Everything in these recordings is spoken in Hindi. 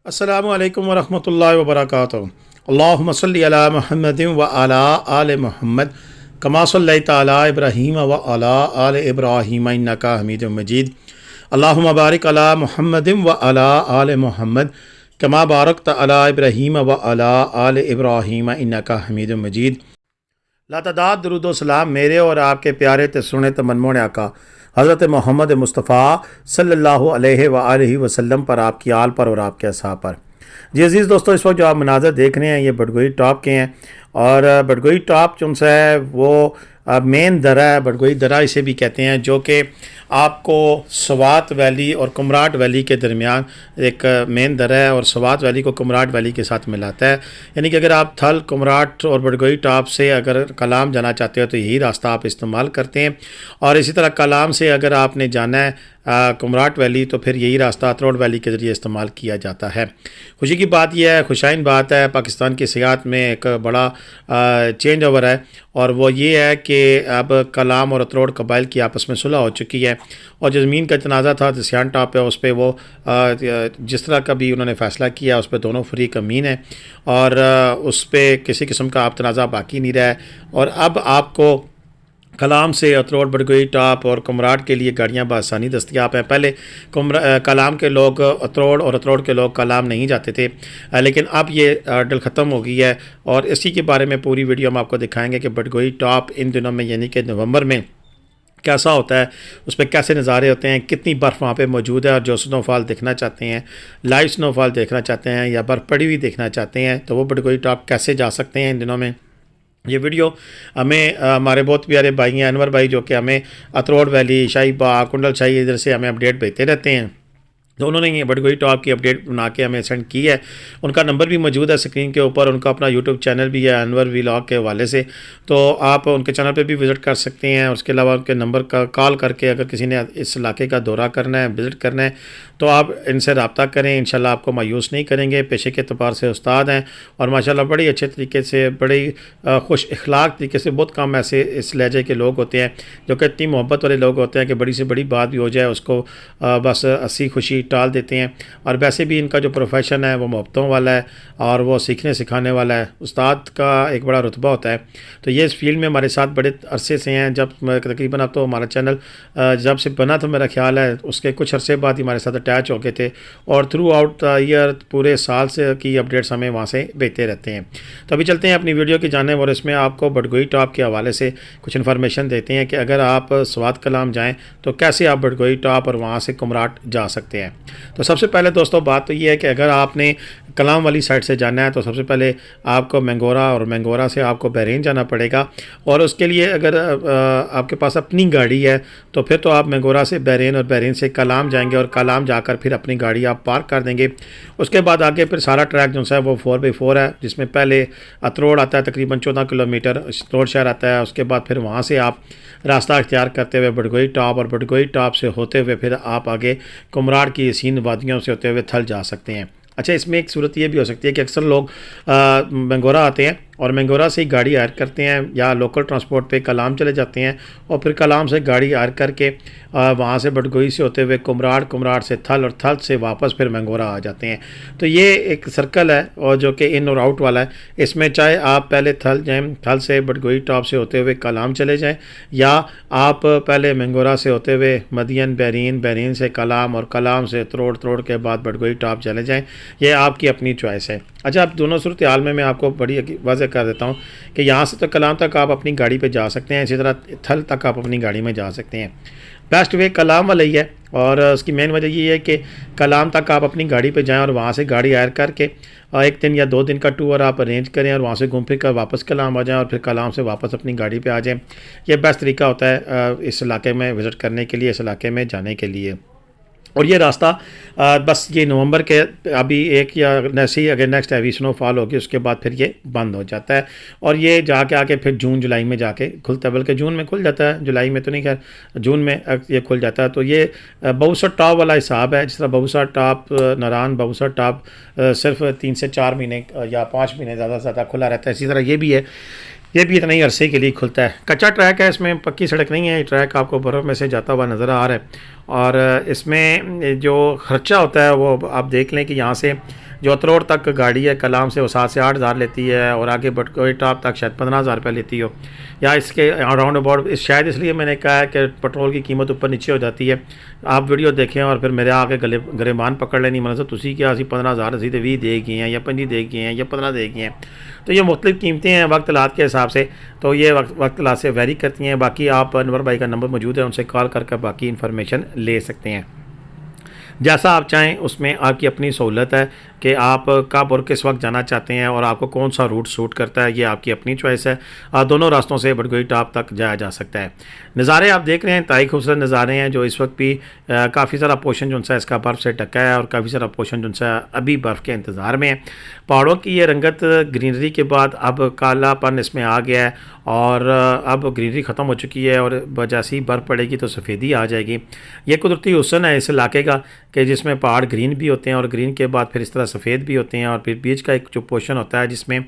अस्सलामु अलैकुम वरहमतुल्लाहि वबरकातुहू। अल्लाहुम्मा सल्लि अला मुहम्मदिन व अला आले मुहम्मद कमा सल्लैता अला इब्राहीम व अला आले इब्राहीम इन्नका हमीदुम मजीद। अल्लाहुम्मा बारिक अला मुहम्मदिन व अला आले मुहम्मद कमा बारकता अला इब्राहीम व अला आले इब्राहीम इन्नका हमीदुम मजीद। लातदाद दरूद व सलाम मेरे और आपके प्यारे ते सुने ते मनमोहन आका हज़रत मोहम्मद मुस्तफ़ा सल्लल्लाहु अलैहि व आलिहि वसल्लम पर, आपकी आल पर और आपके असहाब पर। जी अज़ीज़ दोस्तों, इस वक्त जो आप मनाज़र देख रहे हैं ये बडगोई टॉप के हैं और बडगोई टॉप जो है वो मेन दरा है, बडगोई दरा इसे भी कहते हैं, जो कि आपको स्वात वैली और कुमराट वैली के दरमियान एक मेन दरा है और स्वात वैली को कुमराट वैली के साथ मिलाता है। यानी कि अगर आप थल कुमराट और बडगोई टॉप से अगर कलाम जाना चाहते हो तो यही रास्ता आप इस्तेमाल करते हैं, और इसी तरह कलाम से अगर आपने जाना है कुमराट वैली तो फिर यही रास्ता अतरोड़ वैली के ज़रिए इस्तेमाल किया जाता है। खुशी की बात यह है, खुशाइन बात है, पाकिस्तान की सियाहत में एक बड़ा चेंज ओवर है, और वो ये है कि अब कलाम और अतरोड़ कबाइल की आपस में सुलह हो चुकी है, और जो ज़मीन का तनाज़ा था दसियान टॉप है उस पर वो जिस तरह का भी उन्होंने फ़ैसला किया उस पर दोनों फरीक अमीन है, और उस पर किसी किस्म का आप तनाज़ा बाकी नहीं रहा है। और अब आपको कलाम से अतरोड़ बडगोई टॉप और कुमराट के लिए गाड़ियाँ बआसानी दस्तियाब हैं। पहले कलाम के लोग अतरोड़ और अतरोड़ के लोग कलाम नहीं जाते थे, लेकिन अब ये डल ख़त्म हो गई है, और इसी के बारे में पूरी वीडियो हम आपको दिखाएंगे कि बडगोई टॉप इन दिनों में यानी कि नवंबर में कैसा होता है, उस पर कैसे नज़ारे होते हैं, कितनी बर्फ़ वहाँ पे मौजूद है, और जो स्नोफॉल देखना चाहते हैं, लाइव स्नोफॉल देखना चाहते हैं या बर्फ़ पड़ी हुई देखना चाहते हैं तो वो बडगोई टॉप कैसे जा सकते हैं इन दिनों में। ये वीडियो हमें हमारे बहुत प्यारे भाई हैं अनवर भाई, जो कि हमें अतरोड़ वैली, शाही बाग, कुंडल शाही इधर से हमें अपडेट भेजते रहते हैं, तो उन्होंने ये बडगोई टॉप की अपडेट बना के हमें सेंड की है। उनका नंबर भी मौजूद है स्क्रीन के ऊपर, उनका अपना यूट्यूब चैनल भी है अनवर व्लॉग के हवाले से, तो आप उनके चैनल पे भी विज़िट कर सकते हैं। उसके अलावा उनके नंबर का कॉल करके अगर किसी ने इस इलाके का दौरा करना है, विज़िट करना है, तो आप इनसे रब्ता करें, इंशाल्लाह आपको मायूस नहीं करेंगे। पेशे के अतबार से उस्ताद हैं और माशाल्लाह बड़ी अच्छे तरीके से, बड़ी खुश इखलाक तरीके से, बहुत कम ऐसे इस लहजे के लोग होते हैं जो कि इतनी मोहब्बत वाले लोग होते हैं कि बड़ी से बड़ी बात भी हो जाए उसको बस हंसी खुशी टाल देते हैं। और वैसे भी इनका जो प्रोफेशन है वो मोहब्बतों वाला है और वो सीखने सिखाने वाला है। उस्ताद का एक बड़ा रुतबा होता है। तो ये इस फील्ड में हमारे साथ बड़े अरसे से हैं, जब तकरीबन अब तो हमारा चैनल जब से बना तो मेरा ख्याल है उसके कुछ अरसे बाद ही हमारे साथ अटैच हो गए थे, और थ्रू आउट द ईयर पूरे साल से की अपडेट्स हमें वहाँ से भेजते रहते हैं। तो अभी चलते हैं अपनी वीडियो की जाने, और इसमें आपको बडगोई टॉप के हवाले से कुछ इन्फॉर्मेशन देते हैं कि अगर आप स्वात कलाम जाएँ तो कैसे आप बडगोई टॉप और वहाँ से कुमराट जा सकते हैं। तो सबसे पहले दोस्तों बात तो ये है कि अगर आपने कलाम वाली साइड से जाना है तो सबसे पहले आपको मैंगोरा, और मैंगोरा से आपको बहरीन जाना पड़ेगा, और उसके लिए अगर आपके पास अपनी गाड़ी है तो फिर तो आप मैंगोरा से बहरीन और बहरीन से कलाम जाएंगे, और कलाम जाकर फिर अपनी गाड़ी आप पार्क कर देंगे। उसके बाद आगे फिर सारा ट्रैक जो है वो 4x4 है, जिसमें पहले अतरोड़ आता है तकरीबन 14 किलोमीटर अतरोड़ शहर आता है। उसके बाद फिर वहाँ से आप रास्ता अख्तियार करते हुए बडगोई टॉप, और बडगोई टॉप से होते हुए फिर आप आगे कुमराट की सीन वादियों से होते हुए थल जा सकते हैं। अच्छा, इसमें एक सूरत ये भी हो सकती है कि अक्सर लोग मैंगोरा आते हैं और मैंगोरा से ही गाड़ी हायर करते हैं या लोकल ट्रांसपोर्ट पे कलाम चले जाते हैं, और फिर कलाम से गाड़ी हायर करके वहाँ से बडगोई से होते हुए कुमराट, कुमराट से थल, और थल से वापस फिर मैंगोरा आ जाते हैं। तो ये एक सर्कल है और जो कि इन और आउट वाला है। इसमें चाहे आप पहले थल जाएँ, थल से बडगोई टॉप से होते हुए कलाम चले जाएँ, या आप पहले मैंगोरा से होते हुए मदियन, बहरीन, बहरीन से कलाम, और कलाम से तरोड़, तरोड़ के बाद बडगोई टॉप चले जाएँ। ये आपकी अपनी चॉइस है। अच्छा, आप दोनों सूरत हाल में मैं आपको बड़ी वाज़ेह कर देता हूँ कि यहाँ से तो कलाम तक आप अपनी गाड़ी पे जा सकते हैं, इसी तरह थल तक आप अपनी गाड़ी में जा सकते हैं। बेस्ट वे कलाम वाला ही है, और उसकी मेन वजह ये है कि कलाम तक आप अपनी गाड़ी पे जाएं और वहाँ से गाड़ी हायर करके एक दिन या 2 दिन का टूर आप अरेंज करें, और वहाँ से घूम फिर कर वापस कलाम आ जाएं, और फिर कलाम से वापस अपनी गाड़ी पे आ जाएं। ये बेस्ट तरीका होता है इस इलाके में विज़िट करने के लिए, इस इलाके में जाने के लिए। और ये रास्ता बस ये नवंबर के अभी एक या ऐसे ही अगर नेक्स्ट हैवी स्नोफॉल होगी उसके बाद फिर ये बंद हो जाता है, और ये जाके आके फिर जून जुलाई में जाके खुलता है, बल्कि जून में खुल जाता है, जुलाई में तो नहीं, खैर जून में ये खुल जाता है। तो ये बहुसर टॉप वाला हिसाब है, जिस तरह बहुसर टॉप, नारान बहुसर टॉप सिर्फ 3 से 4 महीने या 5 महीने ज़्यादा से ज़्यादा खुला रहता है, इसी तरह ये भी है, ये भी इतना ही अरसे के लिए खुलता है। कच्चा ट्रैक है, इसमें पक्की सड़क नहीं है, ट्रैक आपको बर्फ़ में से जाता हुआ नज़र आ रहा है। और इसमें जो ख़र्चा होता है वो आप देख लें कि यहाँ से जो अतरोड़ तक गाड़ी है कलाम से वो 7 से 8 हज़ार लेती है, और आगे बटकोई टॉप तक शायद 15,000 रुपये लेती हो, या इसके अराउंड अबाउट। शायद इसलिए मैंने कहा है कि पेट्रोल की कीमत ऊपर नीचे हो जाती है। आप वीडियो देखें और फिर मेरे आगे गरेबान पकड़ लेनी, मतलब तुसी क्या असी 15,000 असी तो 20 दे गए हैं या 25 दे गए हैं या 15 दे गए हैं। तो ये मुख्तलिफ कीमतें हैं वक्त लात के हिसाब से, तो ये वक्त लात से वेरी करती हैं। बाकी आप अनवर भाई का नंबर मौजूद है, उनसे कॉल करके बाकी इन्फॉर्मेशन ले सकते हैं। जैसा आप चाहें उसमें आपकी अपनी सहूलत है कि आप कब और किस वक्त जाना चाहते हैं और आपको कौन सा रूट सूट करता है, ये आपकी अपनी चॉइस है। दोनों रास्तों से बटगोई टॉप तक जाया जा सकता है। नज़ारे आप देख रहे हैं, इंतहाई खूबसूरत नज़ारे हैं। जो इस वक्त भी काफ़ी सारा पोर्शन जो सा इसका बर्फ़ से ढका है, और काफ़ी सारा पोर्शन जो सा अभी बर्फ़ के इंतज़ार में है। पहाड़ों की ये रंगत ग्रीनरी के बाद अब कालापन इसमें आ गया है, और अब ग्रीनरी ख़त्म हो चुकी है, और जैसे ही बर्फ़ पड़ेगी तो सफ़ेदी आ जाएगी। ये कुदरती हुस्न है इस इलाके का कि जिसमें पहाड़ ग्रीन भी होते हैं, और ग्रीन के बाद फिर इस तरह सफ़ेद भी होते हैं, और फिर बीच का एक जो पोर्शन होता है जिसमें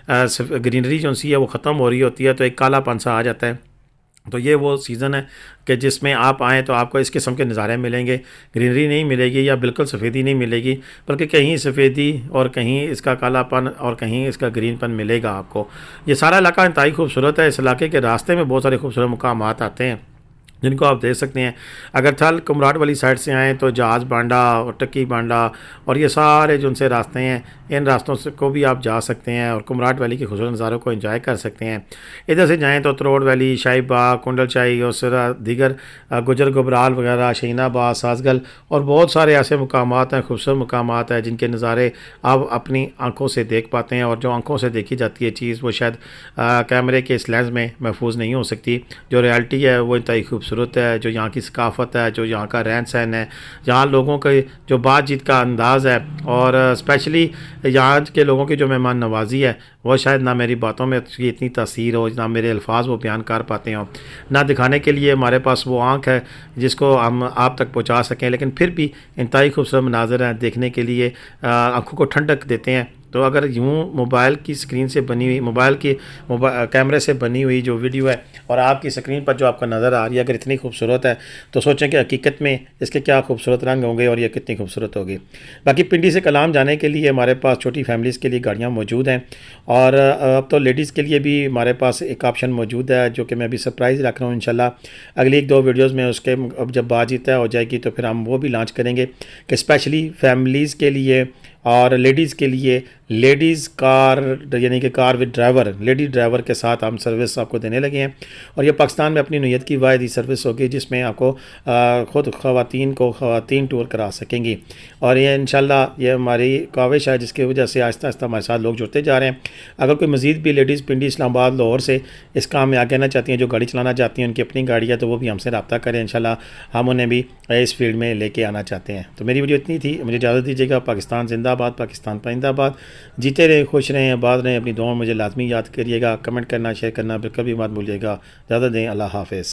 ग्रीनरी जो सी है वो ख़त्म हो रही होती है, तो एक कालापन सा आ जाता है। तो ये वो सीज़न है कि जिसमें आप आएँ तो आपको इस किस्म के नज़ारे मिलेंगे। ग्रीनरी नहीं मिलेगी या बिल्कुल सफ़ेदी नहीं मिलेगी, बल्कि कहीं सफ़ेदी और कहीं इसका कालापन और कहीं इसका ग्रीनपन मिलेगा आपको। ये सारा इलाका इंतहाई खूबसूरत है। इस इलाके के रास्ते में बहुत सारे खूबसूरत मुकामात आते हैं जिनको आप देख सकते हैं। अगर थल कुमराट वाली साइड से आएँ तो जहाज़ बांडा और टक्की बांडा और ये सारे जो उनसे रास्ते हैं, इन रास्तों से को भी आप जा सकते हैं और कुमराट वैली के खूबसूरत नज़ारों को एंजॉय कर सकते हैं। इधर से जाएँ तो तरोड़ वैली, शाही बाग, कुंडल शाही और सिरा दीगर गुजर गुबराल वगैरह, शहीनाबाद, सासगल और बहुत सारे ऐसे मुकामात हैं, खूबसूरत मुकामात हैं जिनके नज़ारे आप अपनी आँखों से देख पाते हैं। और जो आँखों से देखी जाती है चीज़ वो शायद कैमरे के इस लेंस में महफूज नहीं हो सकती। जो रियलिटी है वो इंतहाई खूबसूरत है। जो यहाँ की सकाफ़त है, जो यहाँ का रहन सहन है, यहाँ लोगों के जो बातचीत का अंदाज़ है, और स्पेशली यहाँ के लोगों की जो मेहमान नवाजी है वो शायद ना मेरी बातों में इतनी तासीर हो, ना मेरे अल्फाज वो बयान कर पाते हों, ना दिखाने के लिए हमारे पास वो आँख है जिसको हम आप तक पहुँचा सकें। लेकिन फिर भी इंतहाई खूबसूरत मनाज़र हैं, देखने के लिए आँखों को ठंडक देते हैं। तो अगर यूँ मोबाइल की स्क्रीन से बनी हुई, मोबाइल कैमरे से बनी हुई जो वीडियो है और आपकी स्क्रीन पर जो आपको नज़र आ रही है अगर इतनी खूबसूरत है, तो सोचें कि हकीकत में इसके क्या खूबसूरत रंग होंगे और ये कितनी खूबसूरत होगी। बाकी पिंडी से कलाम जाने के लिए हमारे पास छोटी फैमिलीज़ के लिए गाड़ियाँ मौजूद हैं, और अब तो लेडीज़ के लिए भी हमारे पास एक ऑप्शन मौजूद है जो कि मैं अभी सरप्राइज़ रख रहा हूँ। इंशाल्लाह अगली 1-2 वीडियोज़ में उसके अब जब बातचीत तय हो जाएगी तो फिर हम वो भी लॉन्च करेंगे कि स्पेशली फैमिलीज़ के लिए और लेडीज़ के लिए लेडीज़ कार, यानी कि car with driver, lady driver के साथ हम सर्विस आपको देने लगे हैं। और ये पाकिस्तान में अपनी नौयत की वाहिद सर्विस होगी जिसमें आपको ख़ुद ख़वातीन टूर करा सकेंगी। और ये इंशाल्लाह ये हमारी काविश है जिसकी वजह से आहिस्ता आहिस्ता हमारे साथ लोग जुड़ते जा रहे हैं। अगर कोई मज़ीद भी लेडीज़ पिंडी, इस्लामाबाद, लाहौर से इस काम में आगे आना चाहती हैं, जो गाड़ी चलाना चाहती हैं, उनकी अपनी गाड़ी है, तो वो भी हमसे रब्ता करें। इंशाल्लाह हम उन्हें भी इस फील्ड में लेके आना चाहते हैं। तो मेरी वीडियो इतनी थी, मुझे इजाज़त दीजिएगा। पाकिस्तान जिंदाबाद, पाकिस्तान पाइंदाबाद। जीते रहे, खुश रहें, आबाद रहें। अपनी दुआ मुझे लाजमी याद करिएगा। कमेंट करना, शेयर करना बिल्कुल भी मत भूलिएगा। ज़्यादा दें। अल्लाह हाफ़िज़।